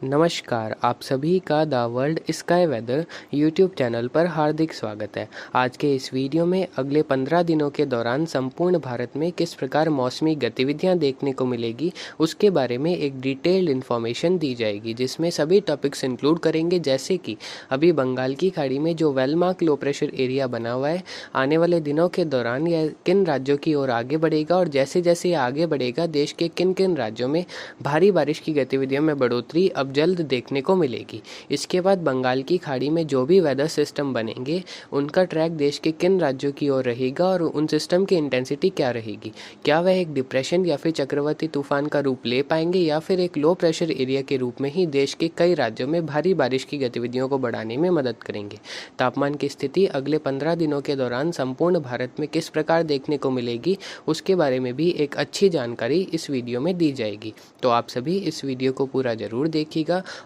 नमस्कार, आप सभी का the world sky weather YouTube channel पर हार्दिक स्वागत है। आज के इस वीडियो में अगले 15 दिनों के दौरान संपूर्ण भारत में किस प्रकार मौसमी गतिविधियां देखने को मिलेगी, उसके बारे में एक डिटेल्ड इन्फॉर्मेशन दी जाएगी, जिसमें सभी टॉपिक्स इंक्लूड करेंगे। जैसे कि अभी बंगाल की खाड़ी में जो वेल मार्क लो प्रेशर एरिया बना हुआ है, आने वाले दिनों के दौरान यह किन राज्यों की ओर आगे बढ़ेगा और जैसे जैसे यह आगे बढ़ेगा, देश के किन किन राज्यों में भारी बारिश की गतिविधियों में बढ़ोतरी अब जल्द देखने को मिलेगी। इसके बाद बंगाल की खाड़ी में जो भी वेदर सिस्टम बनेंगे, उनका ट्रैक देश के किन राज्यों की ओर रहेगा और उन सिस्टम की इंटेंसिटी क्या रहेगी। क्या वह एक डिप्रेशन या फिर चक्रवाती तूफान का रूप ले पाएंगे या फिर एक लो प्रेशर एरिया के रूप में ही देश के कई राज्यों में भारी बारिश की गतिविधियों को बढ़ाने में मदद करेंगे। तापमान की स्थिति अगले 15 दिनों के दौरान संपूर्ण भारत में किस प्रकार देखने को मिलेगी, उसके बारे में भी एक अच्छी जानकारी इस वीडियो में दी जाएगी। तो आप सभी इस वीडियो को पूरा ज़रूर देखिएगा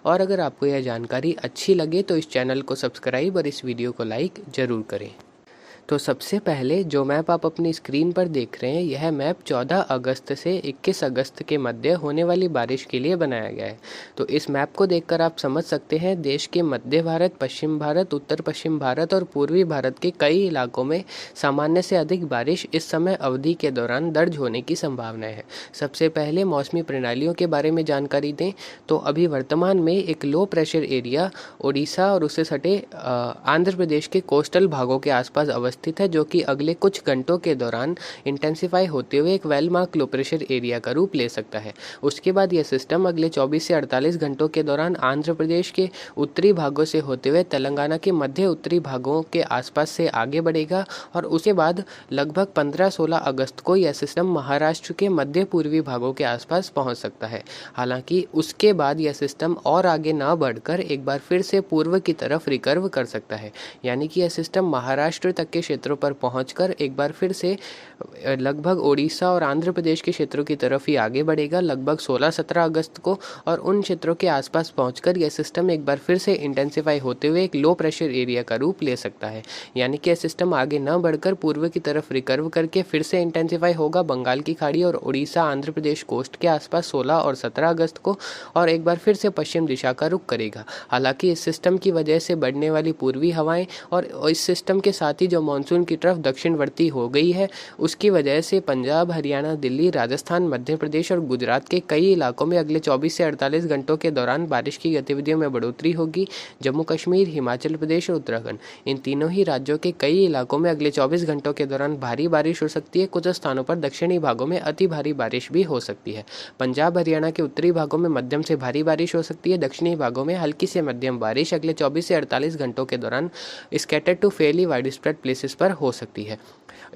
और अगर आपको यह जानकारी अच्छी लगे तो इस चैनल को सब्सक्राइब और इस वीडियो को लाइक ज़रूर करें। तो सबसे पहले जो मैप आप अपनी स्क्रीन पर देख रहे हैं, यह मैप 14 अगस्त से 21 अगस्त के मध्य होने वाली बारिश के लिए बनाया गया है। तो इस मैप को देखकर आप समझ सकते हैं देश के मध्य भारत, पश्चिम भारत, उत्तर पश्चिम भारत और पूर्वी भारत के कई इलाकों में सामान्य से अधिक बारिश इस समय अवधि के दौरान दर्ज होने की संभावना है। सबसे पहले मौसमी प्रणालियों के बारे में जानकारी दें तो अभी वर्तमान में एक लो प्रेशर एरिया ओडिशा और उससे सटे आंध्र प्रदेश के कोस्टल भागों के आसपास स्थित है, जो कि अगले कुछ घंटों के दौरान इंटेंसिफाई होते हुए एक वेल मार्क लो प्रेशर एरिया का रूप ले सकता है। उसके बाद यह सिस्टम अगले 24 से 48 घंटों के दौरान आंध्र प्रदेश के उत्तरी भागों से होते हुए तेलंगाना के मध्य उत्तरी भागों के आसपास से आगे बढ़ेगा और उसके बाद लगभग 15-16 अगस्त को यह सिस्टम महाराष्ट्र के मध्य पूर्वी भागों के आसपास पहुंच सकता है। हालांकि उसके बाद यह सिस्टम और आगे ना बढ़कर एक बार फिर से पूर्व की तरफ रिकर्व कर सकता है, यानी कि यह सिस्टम महाराष्ट्र तक के क्षेत्रों पर पहुंचकर एक बार फिर से लगभग ओडिशा और आंध्र प्रदेश के क्षेत्रों की तरफ ही आगे बढ़ेगा लगभग 16-17 अगस्त को, और उन क्षेत्रों के आसपास पहुंचकर यह सिस्टम एक बार फिर से इंटेंसिफाई होते हुए एक लो प्रेशर एरिया का रूप ले सकता है। यानी कि यह सिस्टम आगे न बढ़कर पूर्व की तरफ रिकर्व करके फिर से इंटेंसिफाई होगा बंगाल की खाड़ी और ओडिशा आंध्र प्रदेश कोस्ट के आसपास 16 और 17 अगस्त को, और एक बार फिर से पश्चिम दिशा का रुख करेगा। हालांकि इस सिस्टम की वजह से बढ़ने वाली पूर्वी हवाएं और इस सिस्टम के साथ ही जो मानसून की तरफ दक्षिणवर्ती हो गई है, उसकी वजह से पंजाब, हरियाणा, दिल्ली, राजस्थान, मध्य प्रदेश और गुजरात के कई इलाकों में अगले 24 से 48 घंटों के दौरान बारिश की गतिविधियों में बढ़ोतरी होगी। जम्मू कश्मीर, हिमाचल प्रदेश और उत्तराखंड, इन तीनों ही राज्यों के कई इलाकों में अगले 24 घंटों के दौरान भारी बारिश हो सकती है। कुछ स्थानों पर दक्षिणी भागों में अति भारी बारिश भी हो सकती है। पंजाब, हरियाणा के उत्तरी भागों में मध्यम से भारी बारिश हो सकती है। दक्षिणी भागों में हल्की से मध्यम बारिश अगले 24 से 48 घंटों के दौरान scattered to fairly wide spread places पर हो सकती है।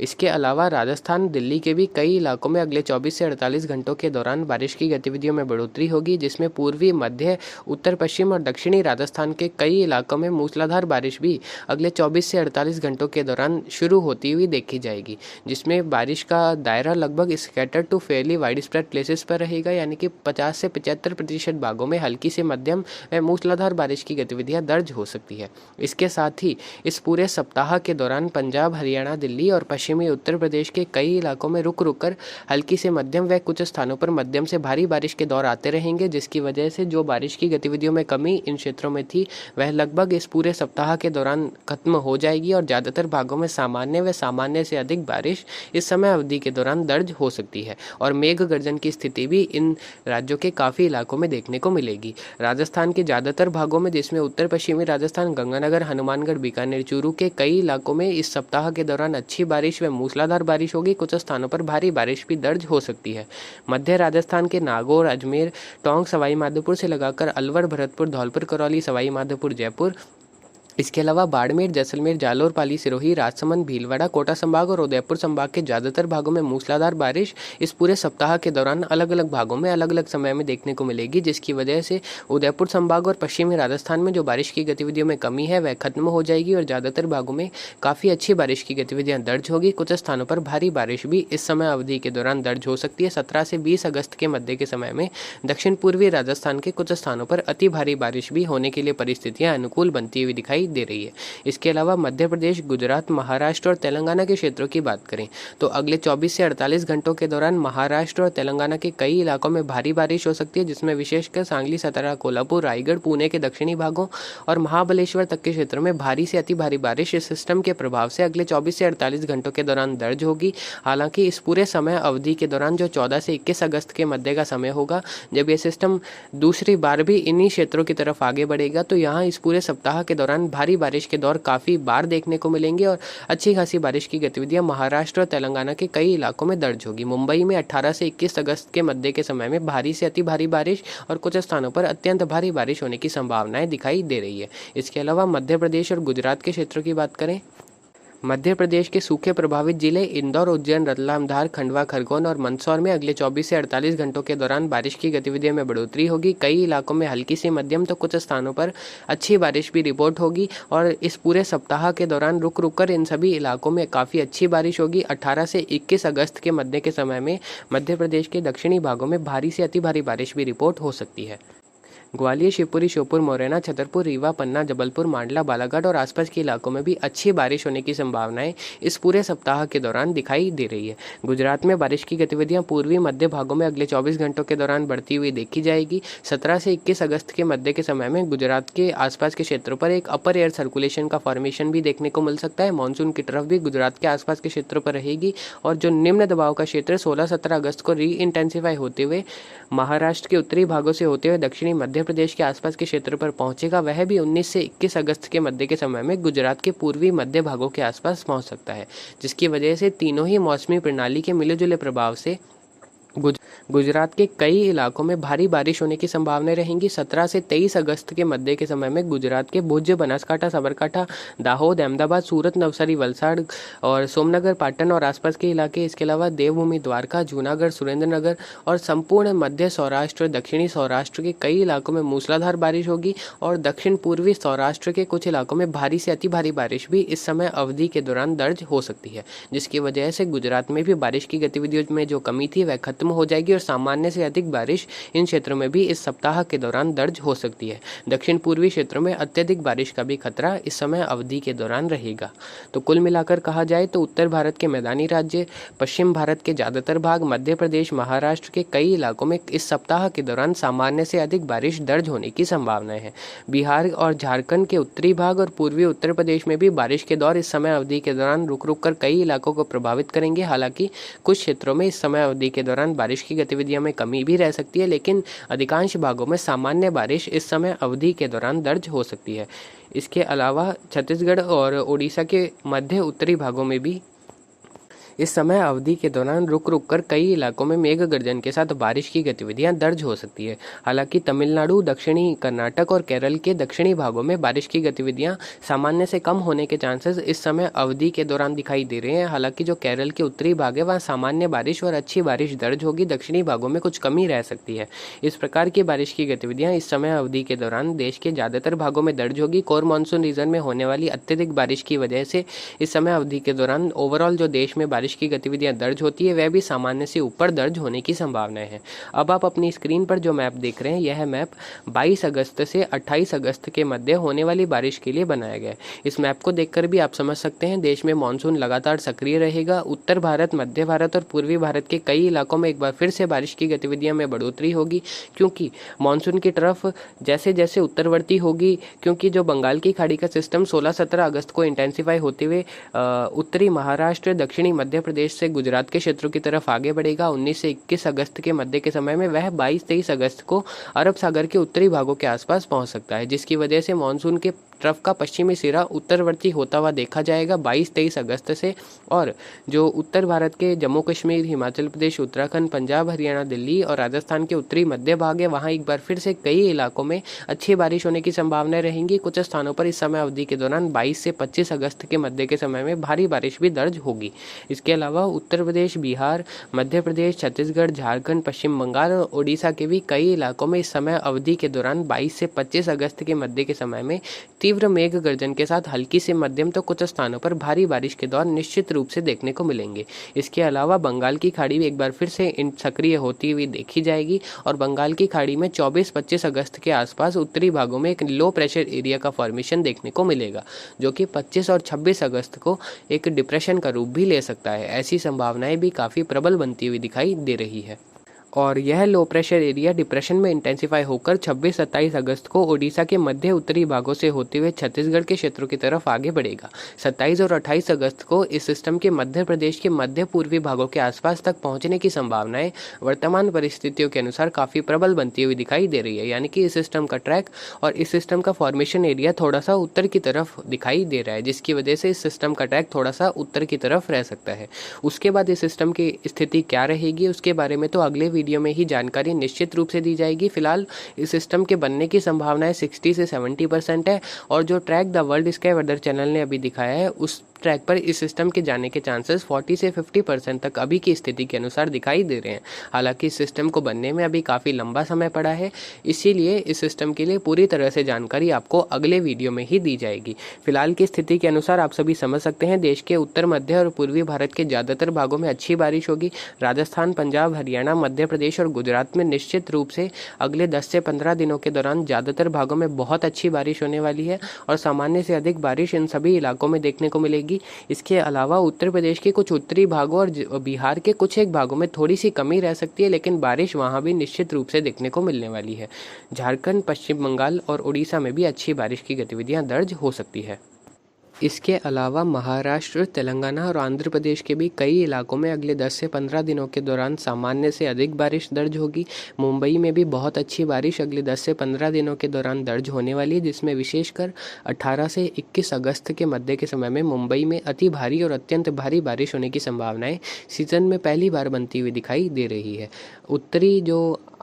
इसके अलावा राजस्थान, दिल्ली के भी कई इलाकों में अगले 24 से 48 घंटों के दौरान बारिश की गतिविधियों में बढ़ोतरी होगी, जिसमें पूर्वी, मध्य, उत्तर पश्चिम और दक्षिणी राजस्थान के कई इलाकों में मूसलाधार बारिश भी अगले 24 से 48 घंटों के दौरान शुरू होती हुई देखी जाएगी, जिसमें बारिश का दायरा लगभग scattered to fairly wide spread places पर रहेगा, यानी कि 50 से 75% भागों में हल्की से मध्यम व मूसलाधार बारिश की गतिविधियां दर्ज हो सकती है। इसके साथ ही इस पूरे सप्ताह के दौरान पंजाब, हरियाणा, दिल्ली और पश्चिमी उत्तर प्रदेश के कई इलाकों में रुक रुक कर हल्की से मध्यम व कुछ स्थानों पर मध्यम से भारी बारिश के दौर आते रहेंगे, जिसकी वजह से जो बारिश की गतिविधियों में कमी इन क्षेत्रों में थी, वह लगभग इस पूरे सप्ताह के दौरान खत्म हो जाएगी और ज़्यादातर भागों में सामान्य व सामान्य से अधिक बारिश इस समय अवधि के दौरान दर्ज हो सकती है। और मेघ गर्जन की स्थिति भी इन राज्यों के काफ़ी इलाकों में देखने को मिलेगी। राजस्थान के ज़्यादातर भागों में, जिसमें उत्तर पश्चिमी राजस्थान, गंगानगर, हनुमानगढ़, बीकानेर, चूरू के कई इलाकों में इस सप्ताह के दौरान अच्छी बारिश व मूसलाधार बारिश होगी। कुछ स्थानों पर भारी बारिश भी दर्ज हो सकती है। मध्य राजस्थान के नागौर, अजमेर, टोंक, सवाई माधोपुर से लगाकर अलवर, भरतपुर, धौलपुर, करौली, सवाई माधोपुर, जयपुर, इसके अलावा बाड़मेर, जैसलमेर, जालोर, पाली, सिरोही, राजसमंद, भीलवाड़ा, कोटा संभाग और उदयपुर संभाग के ज़्यादातर भागों में मूसलाधार बारिश इस पूरे सप्ताह के दौरान अलग अलग भागों में अलग अलग समय में देखने को मिलेगी, जिसकी वजह से उदयपुर संभाग और पश्चिमी राजस्थान में जो बारिश की गतिविधियों में कमी है वह खत्म हो जाएगी और ज़्यादातर भागों में काफ़ी अच्छी बारिश की गतिविधियाँ दर्ज होगी। कुछ स्थानों पर भारी बारिश भी इस समय अवधि के दौरान दर्ज हो सकती है। 17 से 20 अगस्त के मध्य के समय में दक्षिण पूर्वी राजस्थान के कुछ स्थानों पर अति भारी बारिश भी होने के लिए परिस्थितियाँ अनुकूल बनती हुई दिखाई दिखाई दे रही है। इसके अलावा मध्य प्रदेश, गुजरात, महाराष्ट्र और तेलंगाना के क्षेत्रों की बात करें तो अगले 24 से 48 घंटों के दौरान महाराष्ट्र और तेलंगाना के कई इलाकों में भारी बारिश हो सकती है, जिसमें विशेषकर सांगली, सतारा, कोल्हापुर, रायगढ़, पुणे के दक्षिणी भागों और महाबलेश्वर तक के क्षेत्रों में भारी से अति भारी बारिश इस सिस्टम के प्रभाव से अगले 24 से 48 घंटों के दौरान दर्ज होगी। हालांकि इस पूरे समय अवधि के दौरान जो 14 से 21 अगस्त के मध्य का समय होगा, जब ये सिस्टम दूसरी बार भी इन्हीं क्षेत्रों की तरफ आगे बढ़ेगा, तो यहाँ इस पूरे सप्ताह के दौरान भारी बारिश के दौर काफ़ी बार देखने को मिलेंगे और अच्छी खासी बारिश की गतिविधियां महाराष्ट्र और तेलंगाना के कई इलाकों में दर्ज होगी। मुंबई में 18 से 21 अगस्त के मध्य के समय में भारी से अति भारी बारिश और कुछ स्थानों पर अत्यंत भारी बारिश होने की संभावनाएं दिखाई दे रही है। इसके अलावा मध्य प्रदेश और गुजरात के क्षेत्रों की बात करें, मध्य प्रदेश के सूखे प्रभावित जिले इंदौर, उज्जैन, रतलाम, धार, खंडवा, खरगोन और मंदसौर में अगले 24 से 48 घंटों के दौरान बारिश की गतिविधियों में बढ़ोतरी होगी। कई इलाकों में हल्की से मध्यम तो कुछ स्थानों पर अच्छी बारिश भी रिपोर्ट होगी और इस पूरे सप्ताह के दौरान रुक रुक कर इन सभी इलाकों में काफ़ी अच्छी बारिश होगी। 18 से 21 अगस्त के मध्य के समय में मध्य प्रदेश के दक्षिणी भागों में भारी से अति भारी बारिश भी रिपोर्ट हो सकती है। ग्वालियर, शिवपुरी, श्योपुर, मुरैना, छतरपुर, रीवा, पन्ना, जबलपुर, मांडला, बालाघाट और आसपास के इलाकों में भी अच्छी बारिश होने की संभावनाएं इस पूरे सप्ताह के दौरान दिखाई दे रही है। गुजरात में बारिश की गतिविधियां पूर्वी मध्य भागों में अगले 24 घंटों के दौरान बढ़ती हुई देखी जाएगी। 17 से 21 अगस्त के मध्य के समय में गुजरात के आसपास के क्षेत्रों पर एक अपर एयर सर्कुलेशन का फॉर्मेशन भी देखने को मिल सकता है। मानसून की तरफ भी गुजरात के आसपास के क्षेत्रों पर रहेगी और जो निम्न दबाव का क्षेत्र 16-17 अगस्त को री इंटेंसिफाई होते हुए महाराष्ट्र के उत्तरी भागों से होते हुए दक्षिणी मध्य प्रदेश के आसपास के क्षेत्र पर पहुंचेगा, वह भी 19 से 21 अगस्त के मध्य के समय में गुजरात के पूर्वी मध्य भागों के आसपास पहुंच सकता है, जिसकी वजह से तीनों ही मौसमी प्रणाली के मिले जुले प्रभाव से गुजरात के कई इलाकों में भारी बारिश होने की संभावनाएं रहेंगी। 17 से 23 अगस्त के मध्य के समय में गुजरात के भुज, बनासकांठा, साबरकांठा, दाहोद, अहमदाबाद, सूरत, नवसारी, वलसाड़ और सोमनगर, पाटन और आसपास के इलाके, इसके अलावा देवभूमि, द्वारका, जूनागढ़, सुरेंद्रनगर और संपूर्ण मध्य सौराष्ट्र और दक्षिणी सौराष्ट्र के कई इलाकों में मूसलाधार बारिश होगी और दक्षिण पूर्वी सौराष्ट्र के कुछ इलाकों में भारी से अति भारी बारिश भी इस समय अवधि के दौरान दर्ज हो सकती है, जिसकी वजह से गुजरात में भी बारिश की गतिविधियों में जो कमी थी वह खत्म हो जाएगी और सामान्य से अधिक बारिश इन क्षेत्रों में भी इस सप्ताह के दौरान दर्ज हो सकती है। दक्षिण पूर्वी क्षेत्रों में अत्यधिक बारिश का भी खतरा इस समय अवधि के दौरान रहेगा। तो कुल मिलाकर कहा जाए तो उत्तर भारत के मैदानी राज्य, पश्चिम भारत के ज़्यादातर भाग, मध्य प्रदेश, महाराष्ट्र के कई इलाकों में इस सप्ताह के दौरान सामान्य से अधिक बारिश दर्ज होने की संभावनाएं हैं। बिहार और झारखंड के उत्तरी भाग और पूर्वी उत्तर प्रदेश में भी बारिश के दौर इस समय अवधि के दौरान रुक रुक कर कई इलाकों को प्रभावित करेंगे। हालांकि कुछ क्षेत्रों में इस समय अवधि के दौरान बारिश की गतिविधियों में कमी भी रह सकती है, लेकिन अधिकांश भागों में सामान्य बारिश इस समय अवधि के दौरान दर्ज हो सकती है। इसके अलावा छत्तीसगढ़ और ओडिशा के मध्य उत्तरी भागों में भी इस समय अवधि के दौरान रुक रुक कर कई इलाकों में मेघ गर्जन के साथ बारिश की गतिविधियां दर्ज हो सकती है। हालांकि तमिलनाडु, दक्षिणी कर्नाटक और केरल के दक्षिणी भागों में बारिश की गतिविधियां सामान्य से कम होने के चांसेस इस समय अवधि के दौरान दिखाई दे रहे हैं। हालांकि जो केरल के उत्तरी भाग है वहाँ सामान्य बारिश और अच्छी बारिश दर्ज होगी, दक्षिणी भागों में कुछ कमी रह सकती है। इस प्रकार की बारिश की गतिविधियां इस समय अवधि के दौरान देश के ज़्यादातर भागों में दर्ज होगी। कोर मानसून रीजन में होने वाली अत्यधिक बारिश की वजह से इस समय अवधि के दौरान ओवरऑल जो देश में बारिश की गतिविधियां दर्ज होती है वह भी सामान्य से ऊपर दर्ज होने की संभावनाएं हैं। अब आप अपनी स्क्रीन पर जो मैप देख रहे हैं, यह मैप 22 अगस्त से 28 अगस्त के मध्य होने वाली बारिश के लिए बनाया गया है। इस मैप को देखकर भी आप समझ सकते हैं देश में मानसून लगातार सक्रिय रहेगा। उत्तर भारत, मध्य भारत और पूर्वी भारत के कई इलाकों में एक बार फिर से बारिश की गतिविधियों में बढ़ोतरी होगी, क्योंकि मानसून की तरफ जैसे जैसे उत्तरवर्ती होगी, क्योंकि जो बंगाल की खाड़ी का सिस्टम 16-17 अगस्त को इंटेंसिफाई होते हुए उत्तरी महाराष्ट्र, दक्षिणी मध्य प्रदेश से गुजरात के क्षेत्रों की तरफ आगे बढ़ेगा। 19 से 21 अगस्त के मध्य के समय में वह 22-23 अगस्त को अरब सागर के उत्तरी भागों के आसपास पहुंच सकता है, जिसकी वजह से मानसून के तरफ का पश्चिमी सिरा उत्तरवर्ती होता हुआ देखा जाएगा 22-23 अगस्त से। और जो उत्तर भारत के जम्मू कश्मीर, हिमाचल प्रदेश, उत्तराखंड, पंजाब, हरियाणा, दिल्ली और राजस्थान के उत्तरी मध्य भाग है, वहाँ एक बार फिर से कई इलाकों में अच्छी बारिश होने की संभावनाएं रहेंगी। कुछ स्थानों पर इस समय अवधि के दौरान 22 से 25 अगस्त के मध्य के समय में भारी बारिश भी दर्ज होगी। इसके अलावा उत्तर प्रदेश, बिहार, मध्य प्रदेश, छत्तीसगढ़, झारखंड, पश्चिम बंगाल और ओडिशा के भी कई इलाकों में इस समय अवधि के दौरान 22 से 25 अगस्त के मध्य के समय में तीव्र मेघ गर्जन के साथ हल्की से मध्यम तो कुछ स्थानों पर भारी बारिश के दौर निश्चित रूप से देखने को मिलेंगे। इसके अलावा बंगाल की खाड़ी एक बार फिर से सक्रिय होती हुई देखी जाएगी और बंगाल की खाड़ी में 24-25 अगस्त के आसपास उत्तरी भागों में एक लो प्रेशर एरिया का फॉर्मेशन देखने को मिलेगा, जो कि 25 और 26 अगस्त को एक डिप्रेशन का रूप भी ले सकता है। ऐसी संभावनाएं भी काफ़ी प्रबल बनती हुई दिखाई दे रही है और यह लो प्रेशर एरिया डिप्रेशन में इंटेंसिफाई होकर 26-27 अगस्त को ओडिशा के मध्य उत्तरी भागों से होते हुए छत्तीसगढ़ के क्षेत्रों की तरफ आगे बढ़ेगा। 27 और 28 अगस्त को इस सिस्टम के मध्य प्रदेश के मध्य पूर्वी भागों के आसपास तक पहुंचने की संभावनाएं वर्तमान परिस्थितियों के अनुसार काफ़ी प्रबल बनती हुई दिखाई दे रही है। यानी कि इस सिस्टम का ट्रैक और इस सिस्टम का फॉर्मेशन एरिया थोड़ा सा उत्तर की तरफ दिखाई दे रहा है, जिसकी वजह से इस सिस्टम का ट्रैक थोड़ा सा उत्तर की तरफ रह सकता है। उसके बाद इस सिस्टम की स्थिति क्या रहेगी उसके बारे में तो अगले वीडियो में ही जानकारी निश्चित रूप से दी जाएगी। फिलहाल इस सिस्टम के बनने की संभावनाएं 60 से 70% है और जो track the world sky weather channel ने अभी दिखाया है उस ट्रैक पर इस सिस्टम के जाने के चांसेस 40 से 50% तक अभी की स्थिति के अनुसार दिखाई दे रहे हैं। हालांकि इस सिस्टम को बनने में अभी काफ़ी लंबा समय पड़ा है, इसीलिए इस सिस्टम के लिए पूरी तरह से जानकारी आपको अगले वीडियो में ही दी जाएगी। फिलहाल की स्थिति के अनुसार आप सभी समझ सकते हैं देश के उत्तर मध्य और पूर्वी भारत के ज़्यादातर भागों में अच्छी बारिश होगी। राजस्थान, पंजाब, हरियाणा, मध्य प्रदेश और गुजरात में निश्चित रूप से अगले 10 से 15 दिनों के दौरान ज़्यादातर भागों में बहुत अच्छी बारिश होने वाली है और सामान्य से अधिक बारिश इन सभी इलाकों में देखने को मिलेगी। इसके अलावा उत्तर प्रदेश के कुछ उत्तरी भागों और बिहार के कुछ एक भागों में थोड़ी सी कमी रह सकती है, लेकिन बारिश वहां भी निश्चित रूप से देखने को मिलने वाली है। झारखंड, पश्चिम बंगाल और उड़ीसा में भी अच्छी बारिश की गतिविधियां दर्ज हो सकती है। इसके अलावा महाराष्ट्र, तेलंगाना और आंध्र प्रदेश के भी कई इलाकों में अगले 10 से 15 दिनों के दौरान सामान्य से अधिक बारिश दर्ज होगी। मुंबई में भी बहुत अच्छी बारिश अगले 10 से 15 दिनों के दौरान दर्ज होने वाली है, जिसमें विशेषकर 18 से 21 अगस्त के मध्य के समय में मुंबई में अति भारी और अत्यंत भारी बारिश होने की संभावनाएं सीजन में पहली बार बनती हुई दिखाई दे रही है। उत्तरी जो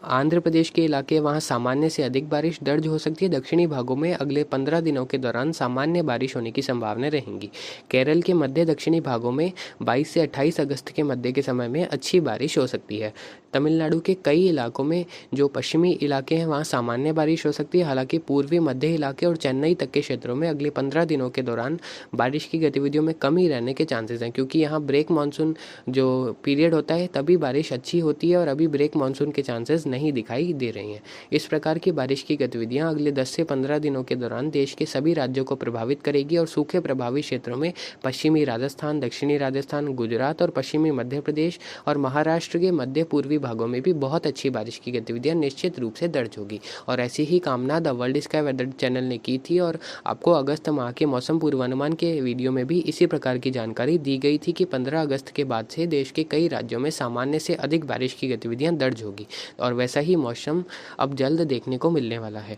आंध्र प्रदेश के इलाके वहाँ सामान्य से अधिक बारिश दर्ज हो सकती है। दक्षिणी भागों में अगले 15 दिनों के दौरान सामान्य बारिश होने की संभावना रहेंगी। केरल के मध्य दक्षिणी भागों में 22 से 28 अगस्त के मध्य के समय में अच्छी बारिश हो सकती है। तमिलनाडु के कई इलाकों में जो पश्चिमी इलाके हैं वहाँ सामान्य बारिश हो सकती है। हालांकि पूर्वी मध्य इलाके और चेन्नई तक के क्षेत्रों में अगले 15 दिनों के दौरान बारिश की गतिविधियों में कमी रहने के चांसेस हैं, क्योंकि यहाँ ब्रेक मानसून जो पीरियड होता है तभी बारिश अच्छी होती है और अभी ब्रेक मानसून के चांसेस नहीं दिखाई दे रही हैं। इस प्रकार की बारिश की गतिविधियां अगले 10 से 15 दिनों के दौरान देश के सभी राज्यों को प्रभावित करेगी और सूखे प्रभावित क्षेत्रों में पश्चिमी राजस्थान, दक्षिणी राजस्थान, गुजरात और पश्चिमी मध्य प्रदेश और महाराष्ट्र के मध्य पूर्वी भागों में भी बहुत अच्छी बारिश की गतिविधियां निश्चित रूप से दर्ज होगी। और ऐसी ही कामना the world sky weather channel ने की थी और आपको अगस्त माह के मौसम पूर्वानुमान के वीडियो में भी इसी प्रकार की जानकारी दी गई थी कि 15 अगस्त के बाद से देश के कई राज्यों में सामान्य से अधिक बारिश की गतिविधियां दर्ज होगी और वैसा ही मौसम अब जल्द देखने को मिलने वाला है।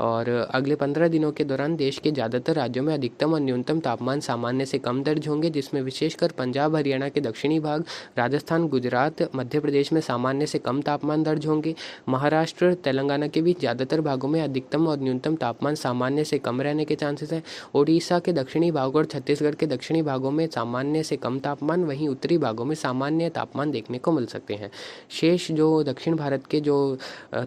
और अगले 15 दिनों के दौरान देश के ज़्यादातर राज्यों में अधिकतम और न्यूनतम तापमान सामान्य से कम दर्ज होंगे, जिसमें विशेषकर पंजाब, हरियाणा के दक्षिणी भाग, राजस्थान, गुजरात, मध्य प्रदेश में सामान्य से कम तापमान दर्ज होंगे। महाराष्ट्र, तेलंगाना के भी ज़्यादातर भागों में अधिकतम और न्यूनतम तापमान सामान्य से कम रहने के चांसेस हैं। ओडिशा के दक्षिणी भागों और छत्तीसगढ़ के दक्षिणी भागों में सामान्य से कम तापमान, वहीं उत्तरी भागों में सामान्य तापमान देखने को मिल सकते हैं। शेष जो दक्षिण भारत के जो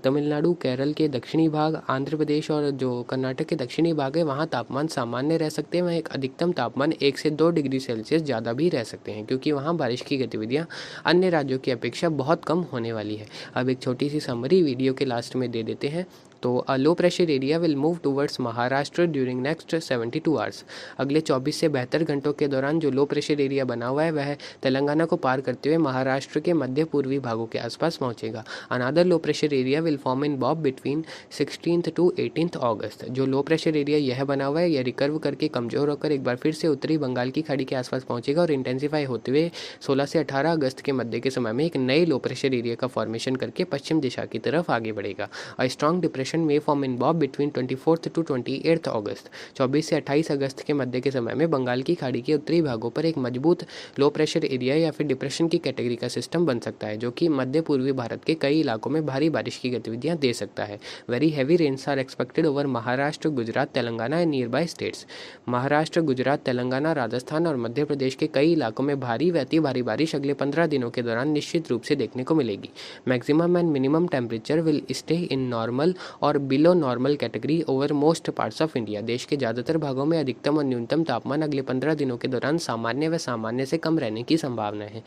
तमिलनाडु, केरल के दक्षिणी भाग, आंध्र प्रदेश और जो कर्नाटक के दक्षिणी भाग है वहाँ तापमान सामान्य रह सकते हैं। वहाँ एक अधिकतम तापमान 1 से 2 डिग्री सेल्सियस ज़्यादा भी रह सकते हैं, क्योंकि वहाँ बारिश की गतिविधियाँ अन्य राज्यों की अपेक्षा बहुत कम होने वाली है। अब एक छोटी सी समरी वीडियो के लास्ट में दे देते हैं। तो a low pressure area will move towards Maharashtra during next 72 hours. अगले 24 से 72 घंटों के दौरान जो लो प्रेशर एरिया बना हुआ है वह तेलंगाना को पार करते हुए महाराष्ट्र के मध्य पूर्वी भागों के आसपास पहुंचेगा। Another low pressure area will form in Bob between 16th to 18th अगस्त। जो लो प्रेशर एरिया यह बना हुआ है यह रिकर्व करके कमजोर होकर एक बार फिर से उत्तरी बंगाल की खाड़ी के आसपास पहुंचेगा और इंटेंसिफाई होते हुए 16 से 18 अगस्त के मध्य के समय में एक नए लो प्रेशर एरिया का फॉर्मेशन करके पश्चिम दिशा की तरफ आगे बढ़ेगा। अ स्ट्रॉन्ग डिप्रेशन में form in Bob between 24th to 28th अगस्त। 24 से 28 अगस्त के मध्य के समय में बंगाल की खाड़ी के उत्तरी भागों पर एक मजबूत लो प्रेशर एरिया या फिर डिप्रेशन की कैटेगरी का सिस्टम बन सकता है, जो कि मध्य पूर्वी भारत के कई इलाकों में भारी बारिश की गतिविधियां दे सकता है। Very heavy rains are expected over Maharashtra, Gujarat, Telangana and nearby states. Maharashtra, Gujarat, Telangana, Rajasthan और मध्य प्रदेश के कई इलाकों में भारी व अति भारी बारिश अगले 15 दिनों के दौरान निश्चित रूप से देखने को मिलेगी। Maximum and minimum temperature will stay in normal और below normal category over most parts of India. देश के ज़्यादातर भागों में अधिकतम और न्यूनतम तापमान अगले 15 दिनों के दौरान सामान्य व सामान्य से कम रहने की संभावना है।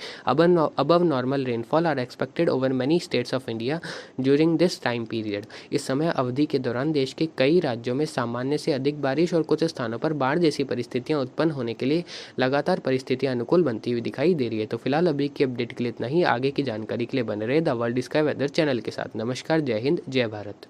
above normal rainfall are expected over many states of India during this time period। इस समय अवधि के दौरान देश के कई राज्यों में सामान्य से अधिक बारिश और कुछ स्थानों पर बाढ़ जैसी परिस्थितियां उत्पन्न होने के लिए लगातार परिस्थितियां अनुकूल बनती हुई दिखाई दे रही है। तो फिलहाल अभी की अपडेट के लिए इतना ही। आगे की जानकारी के लिए बने रहे the world sky weather channel के साथ। नमस्कार, जय हिंद, जय भारत।